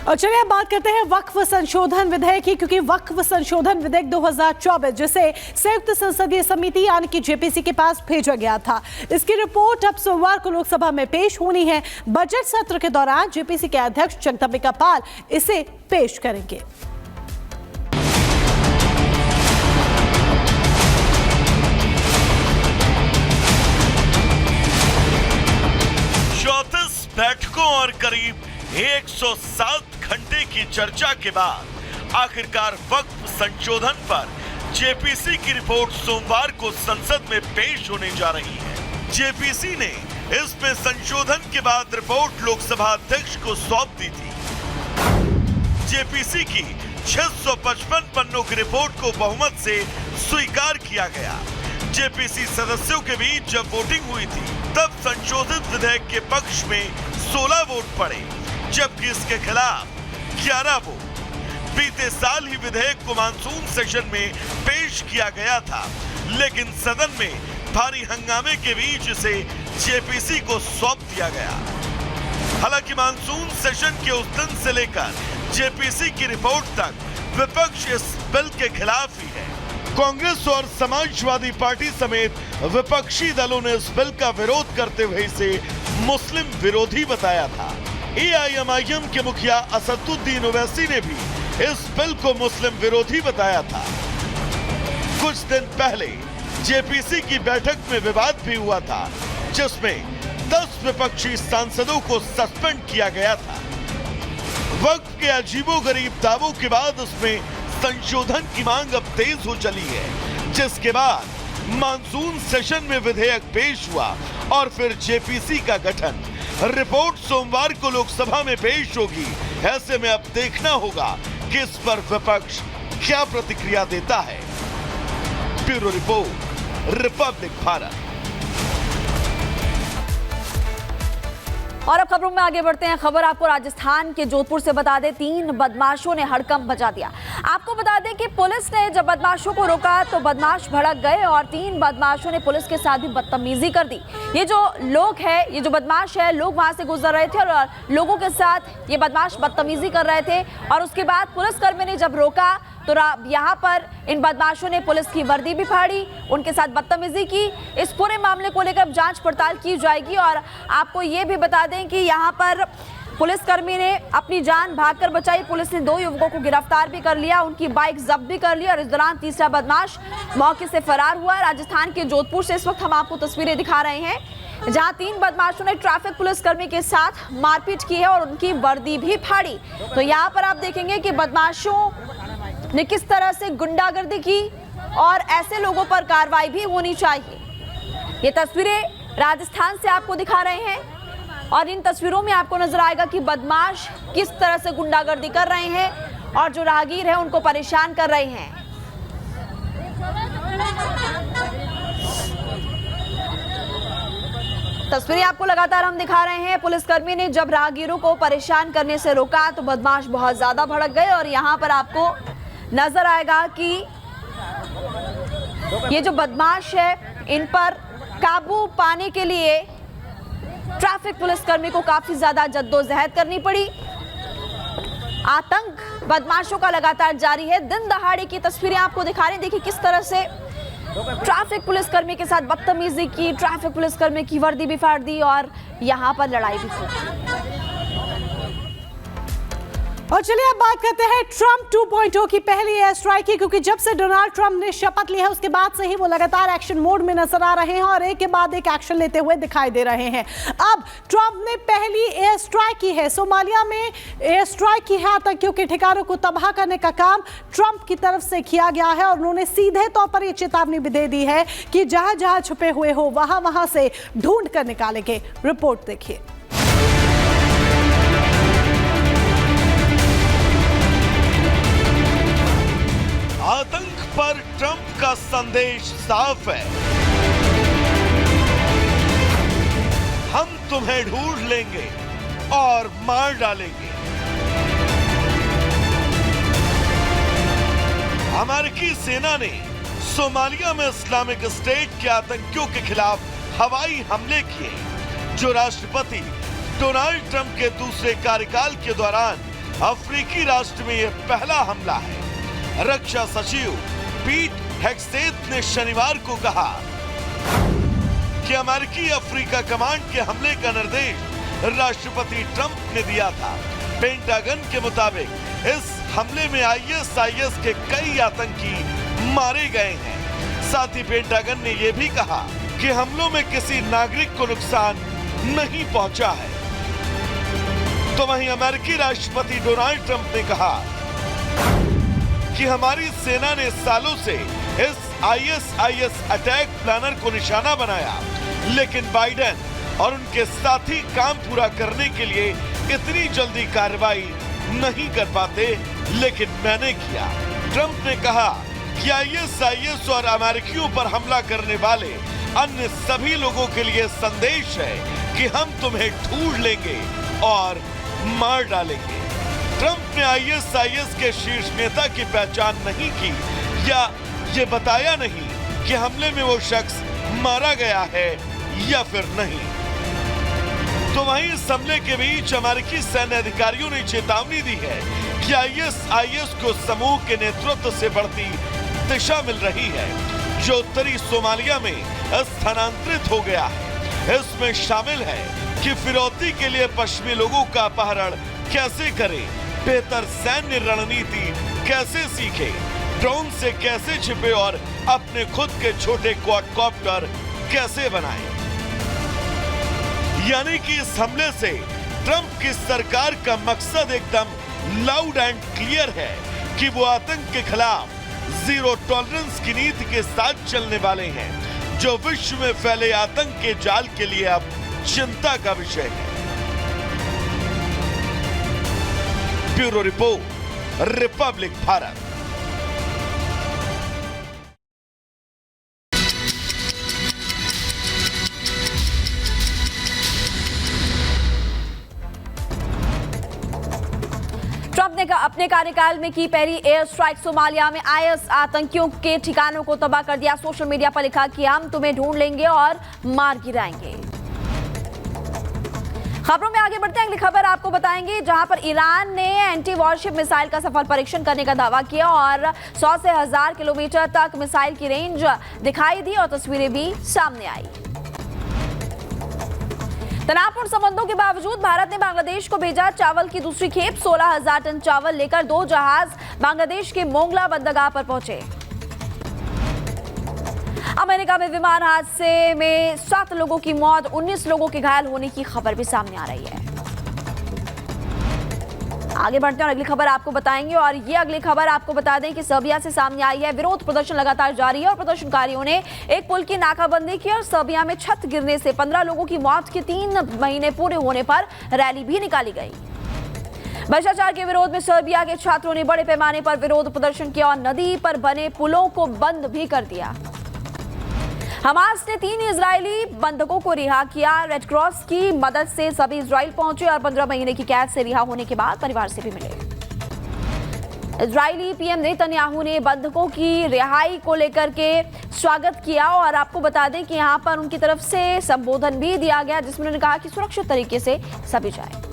और चलिए अब बात करते हैं वक्फ संशोधन विधेयक की, क्योंकि वक्फ संशोधन विधेयक 2024 जिसे संयुक्त संसदीय समिति यानी कि जेपीसी के पास भेजा गया था, इसकी रिपोर्ट अब सोमवार को लोकसभा में पेश होनी है। बजट सत्र के दौरान जेपीसी के अध्यक्ष जगदंबिका पाल इसे पेश करेंगे। बैठकों और करीब 107 घंटे की चर्चा के बाद आखिरकार वक्फ संशोधन पर जेपीसी की रिपोर्ट सोमवार को संसद में पेश होने जा रही है। जेपीसी ने इसमें संशोधन के बाद रिपोर्ट लोकसभा अध्यक्ष को सौंप दी थी। जेपीसी की 655 पन्नों की रिपोर्ट को बहुमत से स्वीकार किया गया। जेपीसी सदस्यों के बीच जब वोटिंग हुई थी तब संशोधित विधेयक के पक्ष में 16 वोट पड़े, जबकि इसके खिलाफ 11 वोट। बीते साल ही विधेयक को मानसून सेशन में पेश किया गया था, लेकिन सदन में भारी हंगामे के बीच इसे जेपीसी को सौंप दिया गया। हालांकि मानसून सेशन के उस दिन से लेकर जेपीसी की रिपोर्ट तक विपक्ष इस बिल के खिलाफ ही है। कांग्रेस और समाजवादी पार्टी समेत विपक्षी दलों ने इस बिल का विरोध करते हुए इसे मुस्लिम विरोधी बताया था। एआईएमआईएम के मुखिया असदुद्दीन ओवैसी ने भी इस बिल को मुस्लिम विरोधी बताया था। कुछ दिन पहले जेपीसी की बैठक में विवाद भी हुआ था, जिसमें 10 विपक्षी सांसदों को सस्पेंड किया गया था। वक्त के अजीबोगरीब दावों के बाद उसमें संशोधन की मांग अब तेज हो चली है, जिसके बाद मानसून सेशन में विधेयक पेश हुआ और फिर जेपीसी का गठन। रिपोर्ट सोमवार को लोकसभा में पेश होगी। ऐसे में अब देखना होगा कि इस पर विपक्ष क्या प्रतिक्रिया देता है। Bureau report, Republic Bharat. और अब खबरों में आगे बढ़ते हैं। खबर आपको राजस्थान के जोधपुर से बता दें, 3 बदमाशों ने हड़कंप मचा दिया। आपको बता दें कि पुलिस ने जब बदमाशों को रोका तो बदमाश भड़क गए और 3 बदमाशों ने पुलिस के साथ भी बदतमीजी कर दी। ये जो लोग है, ये जो बदमाश है, लोग वहां से गुजर रहे थे और लोगों के साथ ये बदमाश बदतमीजी कर रहे थे और उसके बाद पुलिसकर्मी ने जब रोका तो यहाँ पर इन बदमाशों ने पुलिस की वर्दी भी फाड़ी, उनके साथ बदतमीजी की। इस पूरे मामले को लेकर जांच पड़ताल की जाएगी। और आपको ये भी बता दें कि यहाँ पर पुलिसकर्मी ने अपनी जान भागकर बचाई। पुलिस ने 2 युवकों को गिरफ्तार भी कर लिया, उनकी बाइक जब्त भी कर ली और इस दौरान तीसरा बदमाश मौके से फरार हुआ। राजस्थान के जोधपुर से इस वक्त हम आपको तस्वीरें दिखा रहे हैं, जहां 3 बदमाशों ने ट्रैफिक पुलिसकर्मी के साथ मारपीट की है और उनकी वर्दी भी फाड़ी। तो यहाँ पर आप देखेंगे कि बदमाशों ने किस तरह से गुंडागर्दी की और ऐसे लोगों पर कार्रवाई भी होनी चाहिए। ये तस्वीरें राजस्थान से आपको दिखा रहे हैं और इन तस्वीरों में आपको नजर आएगा कि बदमाश किस तरह से गुंडागर्दी कर रहे हैं और जो राहगीर हैं उनको परेशान कर रहे हैं। तस्वीरें आपको लगातार हम दिखा रहे हैं। पुलिसकर्मी ने जब राहगीरों को परेशान करने से रोका तो बदमाश बहुत ज्यादा भड़क गए और यहाँ पर आपको नजर आएगा कि ये जो बदमाश है, इन पर काबू पाने के लिए ट्रैफिक पुलिसकर्मी को काफी ज्यादा जद्दोजहद करनी पड़ी। आतंक बदमाशों का लगातार जारी है। दिन दहाड़े की तस्वीरें आपको दिखा रहे हैं। देखिए किस तरह से ट्रैफिक पुलिसकर्मी के साथ बदतमीजी की, ट्रैफिक पुलिसकर्मी की वर्दी भी फाड़ दी और यहाँ पर लड़ाई भी हुई। और चलिए अब बात करते हैं ट्रंप 2.0 की पहली एयर स्ट्राइक की, क्योंकि जब से डोनाल्ड ट्रंप ने शपथ ली है उसके बाद से ही वो लगातार एक्शन मोड में नजर आ रहे हैं और एक के बाद एक एक्शन लेते हुए दिखाई दे रहे हैं। अब ट्रंप ने पहली एयर स्ट्राइक की है, सोमालिया में एयर स्ट्राइक की है। आतंकियों के ठिकानों को तबाह करने का काम ट्रंप की तरफ से किया गया है और उन्होंने सीधे तौर पर यह चेतावनी भी दे दी है कि जहां जहां छुपे हुए हो वहां से ढूंढ कर निकालेंगे। रिपोर्ट देखिए। आतंक पर ट्रंप का संदेश साफ है, हम तुम्हें ढूंढ लेंगे और मार डालेंगे। अमेरिकी सेना ने सोमालिया में इस्लामिक स्टेट के आतंकियों के खिलाफ हवाई हमले किए, जो राष्ट्रपति डोनाल्ड ट्रंप के दूसरे कार्यकाल के दौरान अफ्रीकी राष्ट्र में यह पहला हमला है। रक्षा सचिव पीट हेग्सेथ ने शनिवार को कहा कि अमेरिकी अफ्रीका कमांड के हमले का निर्देश राष्ट्रपति ट्रंप ने दिया था। पेंटागन के मुताबिक इस हमले में ISIS के कई आतंकी मारे गए हैं। साथ ही पेंटागन ने यह भी कहा कि हमलों में किसी नागरिक को नुकसान नहीं पहुंचा है। तो वहीं अमेरिकी राष्ट्रपति डोनाल्ड ट्रंप ने कहा कि हमारी सेना ने सालों से इस ISIS अटैक प्लानर को निशाना बनाया, लेकिन बाइडेन और उनके साथी काम पूरा करने के लिए इतनी जल्दी कार्रवाई नहीं कर पाते, लेकिन मैंने किया। ट्रंप ने कहा कि ISIS और अमेरिकियों पर हमला करने वाले अन्य सभी लोगों के लिए संदेश है कि हम तुम्हें ढूंढ लेंगे और मार डालेंगे। ट्रंप ने ISIS के शीर्ष नेता की पहचान नहीं की या ये बताया नहीं कि हमले में वो शख्स मारा गया है या फिर नहीं। तो वहीं इस हमले के बीच अमेरिकी सैन्य अधिकारियों ने चेतावनी दी है कि ISIS को समूह के नेतृत्व से बढ़ती दिशा मिल रही है, जो उत्तरी सोमालिया में स्थानांतरित हो गया है। इसमें शामिल है कि फिरौती के लिए पश्चिमी लोगों का अपहरण कैसे करें, बेहतर सैन्य रणनीति कैसे सीखे, ड्रोन से कैसे छिपे और अपने खुद के छोटे क्वाडकॉप्टर कैसे बनाएं। यानी कि इस हमले से ट्रंप की सरकार का मकसद एकदम लाउड एंड क्लियर है कि वो आतंक के खिलाफ जीरो टॉलरेंस की नीति के साथ चलने वाले हैं, जो विश्व में फैले आतंक के जाल के लिए अब चिंता का विषय है। Bureau report, Republic Bharat. Trump ने अपने कार्यकाल में की पहली एयर स्ट्राइक सोमालिया में IS आतंकियों के ठिकानों को तबाह कर दिया। सोशल मीडिया पर लिखा कि हम तुम्हें ढूंढ लेंगे और मार गिराएंगे। खबरों में आगे बढ़ते हैं, अगली खबर आपको बताएंगे जहां पर ईरान ने एंटी वॉरशिप मिसाइल का सफल परीक्षण करने का दावा किया और 100 से 1000 किलोमीटर तक मिसाइल की रेंज दिखाई दी और तस्वीरें भी सामने आई। तनावपूर्ण संबंधों के बावजूद भारत ने बांग्लादेश को भेजा चावल की दूसरी खेप। 16,000 टन चावल लेकर 2 जहाज बांग्लादेश के मोंगला बंदरगाह पर पहुंचे। अमेरिका में विमान हादसे में 7 लोगों की मौत, 19 लोगों के घायल होने की खबर भी सामने आ रही है। आगे बढ़ते हैं और अगली खबर आपको बताएंगे और ये अगली खबर आपको बता दें कि सर्बिया से सामने आई है। विरोध प्रदर्शन लगातार जारी है और प्रदर्शनकारियों ने एक पुल की नाकाबंदी की और सर्बिया में छत गिरने से 15 लोगों की मौत के 3 महीने पूरे होने पर रैली भी निकाली गई। भ्रष्टाचार के विरोध में सर्बिया के छात्रों ने बड़े पैमाने पर विरोध प्रदर्शन किया और नदी पर बने पुलों को बंद भी कर दिया। हमास ने 3 इजरायली बंधकों को रिहा किया। रेड क्रॉस की मदद से सभी इजराइल पहुंचे और 15 महीने की कैद से रिहा होने के बाद परिवार से भी मिले। इजरायली पीएम नेतन्याहू ने बंधकों की रिहाई को लेकर के स्वागत किया और आपको बता दें कि यहां पर उनकी तरफ से संबोधन भी दिया गया, जिसमें उन्होंने कहा कि सुरक्षित तरीके से सभी जाए।